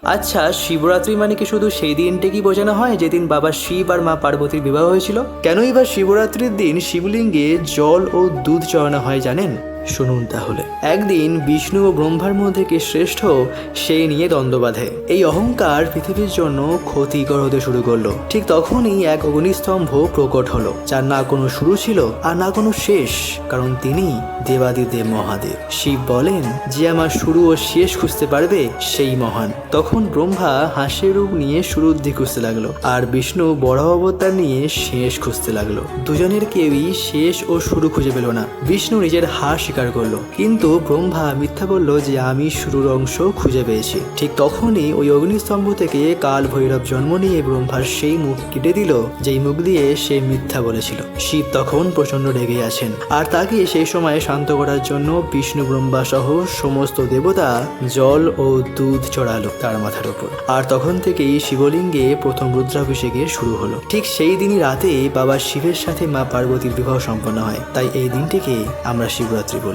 আচ্ছা, শিবরাত্রি মানে কি শুধু সেই দিনটাকেই বোঝানো হয় যেদিন বাবা শিব আর মা পার্বতীর বিবাহ হয়েছিল? কেনই বা শিবরাত্রির দিন শিবলিঙ্গে জল ও দুধ চড়ানো হয় জানেন? শুনুন তাহলে। একদিন বিষ্ণু ও ব্রহ্মার মধ্যে কে শ্রেষ্ঠ সেই নিয়ে দ্বন্দ্ব বাঁধে। এই অহংকার পৃথিবীর জন্য ক্ষতিকর হতে শুরু করলো। ঠিক তখনই এক অগ্নিস্তম্ভ প্রকট হলো, যার না কোনো শুরু ছিল আর না কোনো শেষ, কারণ তিনি দেবাদিদেব মহাদেব। শিব বলেন, যে আমার শুরু ও শেষ খুঁজতে পারবে সেই মহান। তখন ব্রহ্মা হাসির রূপ নিয়ে শুরুর দিক খুঁজতে লাগলো, আর বিষ্ণু বড় অবতার নিয়ে শেষ খুঁজতে লাগলো। দুজনের কেউই শেষ ও শুরু খুঁজে পেল না। বিষ্ণু নিজের হার স্বীকার করলো, কিন্তু ব্রহ্মা মিথ্যা বলল যে আমি শুরুর অংশ খুঁজে পেয়েছি। ঠিক তখনই ওই অগ্নিস্তম্ভ থেকে কাল ভৈরব জন্ম নিয়ে ব্রহ্মার সেই মুখ কেটে দিল, যেই মুখ দিয়ে সে মিথ্যা বলেছিল। শিব তখন প্রচন্ড রেগে আছেন, আর তাকে সেই সময় শান্ত করার জন্য বিষ্ণু ব্রহ্মা সহ সমস্ত দেবতা জল ও দুধ চড়ালো তার মাথার উপর। আর তখন থেকেই শিবলিঙ্গে প্রথম রুদ্রাভিষেকে শুরু হলো। ঠিক সেই দিনই রাতে বাবা শিবের সাথে মা পার্বতীর বিবাহ সম্পন্ন হয়। তাই এই দিনটিকে আমরা শিবরাত্রি বলি।